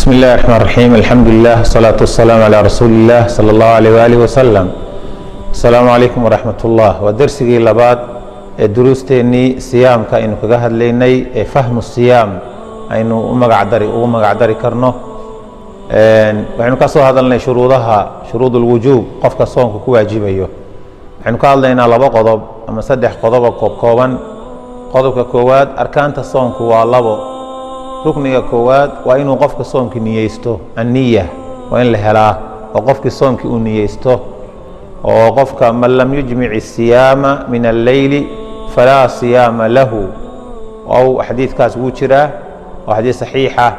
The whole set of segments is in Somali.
بسم الله الرحمن الرحيم الحمد لله والصلاة والسلام على رسول الله صلى الله عليه وآله وسلم. السلام عليكم ورحمة الله. ودرسي لبعض دروستني صيام كأنه كجهد ليني فهم الصيام إنه مقعدري كرنه وإنه كسر هذا لنا شروط الوجوب قف كصوم كواجب أيه. إنه قال لنا لبا قضب أما صدق قضب كوبان قضب كواد أركان الصوم كوالبو ركن كواد وإنه قف كصوم كنيستو النية وإن لهلا وقف كصوم كنيستو وقف من لم يجمع الصيام من الليل فلا صيام له. أو حديث كاس وشرة وحديث صحيحة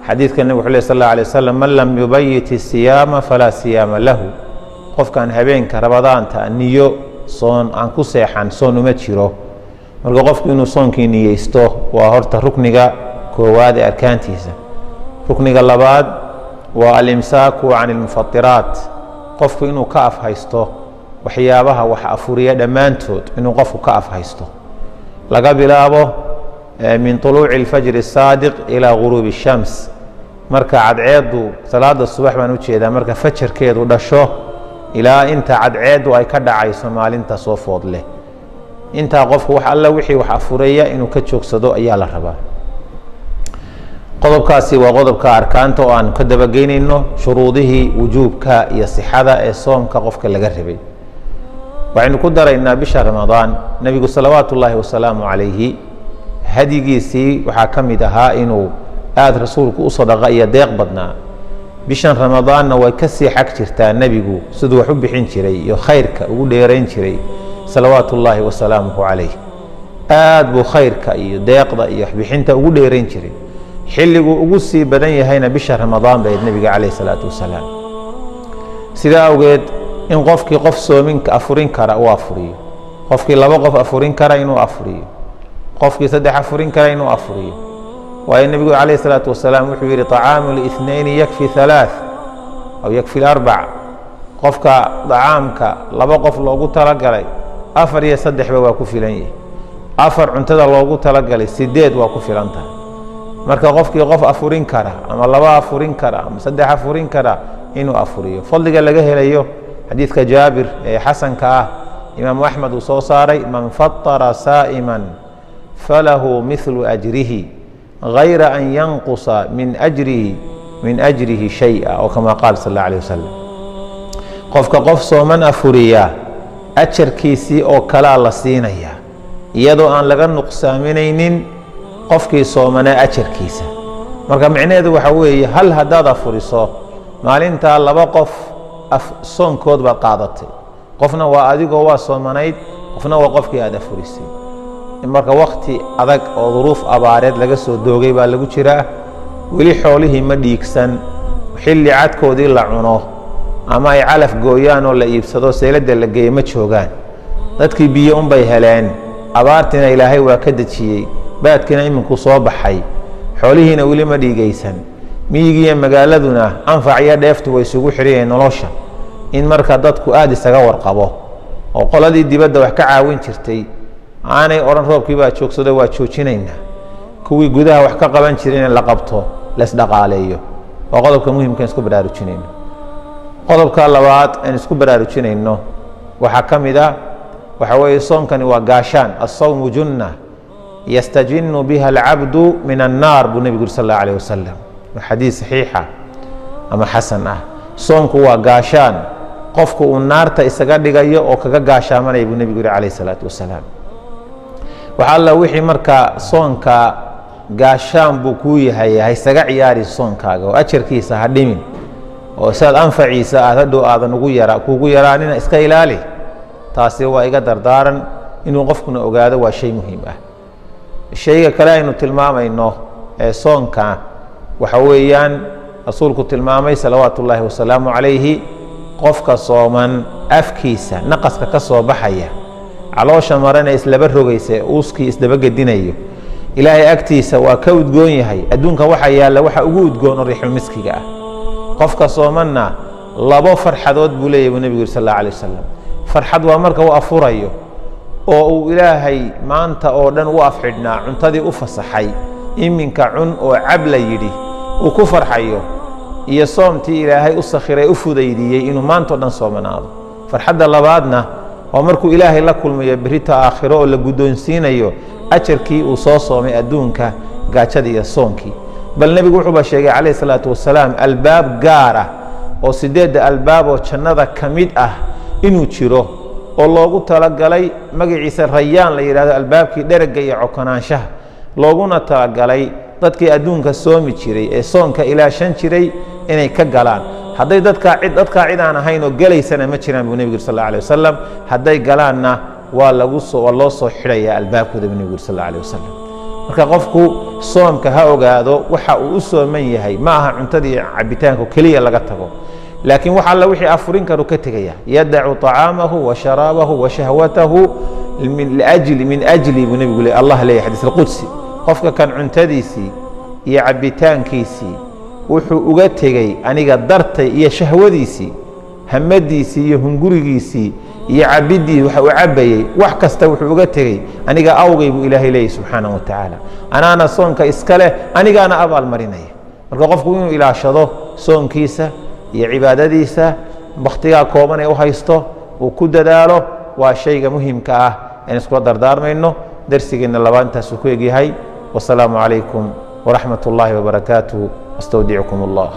حديث كان النبي صلى الله عليه وسلم من لم يبيت الصيام فلا صيام له. قف كان هبين كربضان تأنيو صون عنكو سيحان صون ومتشيرو مرقا قف كنو صون كنيستو وهرت ركنك كواد أركانتيسا. ركنك اللباد والإمساك عن المفطرات قف إنه كأف هايستو وحيابها وحأفوريا دمانتود إنه قف كأف هايستو لقبل أبو من طلوع الفجر الصادق إلى غروب الشمس مركا عدعيدو صلاة الصبح ما نوتشي إذا مركا فجر كيدو دشو إلى أنت عدعيدو أي كدا عيسو مال أنت صوفود له أنت قف وح الله وحي وحأفوريا إنه كتشوك صدو أيال الربا. qodobkaasi waa qodobka arkaanta oo aan ka dabageynayno shuruudihii wujuubka iyo sixada ee soomka qofka laga rabay. waxaynu ku daraynaa bisha ramadaan nabigu salawaatullaahi wasalaamu calayhi hadigiisii waxaa ka mid ahaa inuu aad rasuulku u sadaqa iyo deeq badnaa. bishan ramadaanna way ka sii xag jirtaa nebigu siduu wax u bixin jiray iyo khayrka ugu dheerayn jiray salawaatullaahi wasalaamuhu calayh. aad buu khayrka iyo deeqda iyo waxbixinta ugu dheerayn jiray. xilligu ugu sii badan yahayna bisha ramadaan bay nabiga calayhi salaatu wasalaam. sidaa awgeed in qofkii qof soominka afurin kara uu afuriyo, qofkii laba qof afurin kara inuu afuriyo, qofkii saddex afurin kara inuu afuriyo. waayo nabigu calayhi salaatu wasalaam wuxuu yidhi طacaamu lithnayni yakfi halaath aw yakfi arbac. qofka dacaamka laba qof loogu talagalay afar iyo saddexba waa ku filan yahay. afar cuntada loogu talagalay 8 waa ku filan tahay. marka qofkii qof afurin kara ama laba afurin kara ama saddex afurin kara inuu afuriyo. fadliga laga helayo xadiidka jaabir ee xasanka ah imaamu axmed uu soo saaray man fatara saa'iman falahu mithlu ajrihi gayra an yanqusa min ajrihi shay'a oo kama qaala sal allahu alayh wasalam. qofka qof sooman afuriya ajarkiisii oo kalaa la siinaya iyadoo aan laga nuqsaaminaynin qofkii soomanaa ajarkiisa. marka micnaheedu waxa weeye hal haddaad afuriso maalintaa laba qof soonkood baad qaadatay. qofna waa adigoo waa soomanayd, qofna waa qofkii aad afurisay. marka wakti adag oo duruuf abaareed laga soo doogay baa lagu jiraa. weli xoolihii ma dhiigsan, xilli cadkoodii la cuno ama ay calaf gooyaan oo la iibsado seelada la geeyo ma joogaan. dadkii biyo unbay heleen, abaartiina ilaahay waa ka dejiyey, baadkiina iminku soo baxay, xoolihiina weli ma dhiigaysan. miyigiiyo magaaladuna anfac iyo dheeftu way isugu xiriyeen nolosha. in marka dadku aad isaga warqabo oo qoladii dibadda wax ka caawin jirtay aanay odhan roobkii baa joogsado waa joojinaynaa, kuwii gudaha wax ka qaban jiray in la qabto laisdhaqaaleeyo. waa qodobka muhimka in isku baraarujinayno. qodobka labaad aan isku baraarujinayno waxaa ka mid ah waxa weeye soomkani waa gaashaan. asawmu junna يستجن بها العبد من النار بالنبي صلى الله عليه وسلم. حديث صحيحة أما حسن صومك وقاشان قفك النار تأسقى دقايا وكذا قاشان من النبي عليه الصلاة والسلام. وحالا وحي مركا صومك قاشان بكوي هاي سقى عياري صومك وأشر كيسا هدمين وساد أنفعي سأهدو آذا كوغو يرانينا إسكا إلالي تاسي وإيقادر دارا إنو قفكنا أقادا وشيء مهم shayga kale aynu tilmaamayno ee soonka waxa weeyaan rasuulku tilmaamay salawaatullaahi wasalaamu calayhi qofka sooman afkiisa naqaska ka soo baxaya, caloosha marana islaba rogaysa, uuskii isdaba gedinayo, ilaahay agtiisa waa ka udgoon yahay. adduunka waxa yaalla waxa ugu udgoon oo riixul miskiga ah. qofka soomanna labo farxadood buu leeyahay nabigu sallallahu alayhi wasallam. farxad waa marka uu afurayo oo uu ilaahay maanta oo dhan u afxidhnaa cuntadii u fasaxay iminka cun oo cab la yidhi uu ku farxayo iyo soomtii ilaahay u sakhiray u fudaydiyey inuu maantoo dhan soomanaado farxadda labaadna waa markuu ilaahay la kulmayo berita aakhiro oo la guddoonsiinayo ajarkii uu soo soomay adduunka gaajada iyo soonkii bal nebigu wuxuuba sheegay calayhi salaatu wasalaam albaab gaar ah oo 8 albaab oo jannada ka mid ah inuu jiro oo loogu talagalay magaciisa rayaan la yidhaahdo albaabkii dherega iyo cokonaanshaha looguna talagalay dadkii adduunka soomi jiray ee soonka ilaashan jiray inay ka galaan hadday dadkaa cid aan ahayn oo gelaysana ma jiraan buu nebigu sal allahu alayh wasalam hadday galaanna waa loo soo xidhayaa albaabkooda buu nebigu sal allahu alayh wasalam marka qofku soomka ha ogaado waxa uu u sooman yahay ma aha cuntadii cabitaanku keliya laga tago laakiin wax alla wixii afurin karu ka tegaya yadacu طacaamahu wa sharaabahu wa shahwatahu min ajli buu nebigu le allah leeyahy xadiis alqudsi qofka kan cuntadiisii iyo cabitaankiisii wuxuu uga tegey aniga dartay iyo shahwadiisii hamadiisii iyo hungurigiisii iyo cabidii waxa uu cabayey wax kasta wuxuu uga tegey aniga awgay buu ilaahay leeyahy subxaanahu wa tacaala anaana soonka iska leh anigaana abaal marinaya marka qofku inuu ilaashado soonkiisa iyo cibaadadiisa wakhtigaa kooban ee u haysto uu ku dadaalo waa shayga muhimka ah aan iskula dardaarmayno darsigeenna labaantaasuu ku egyahay wasalaamu calaykum waraxmat ullaahi wabarakaatuh astawdicukum allah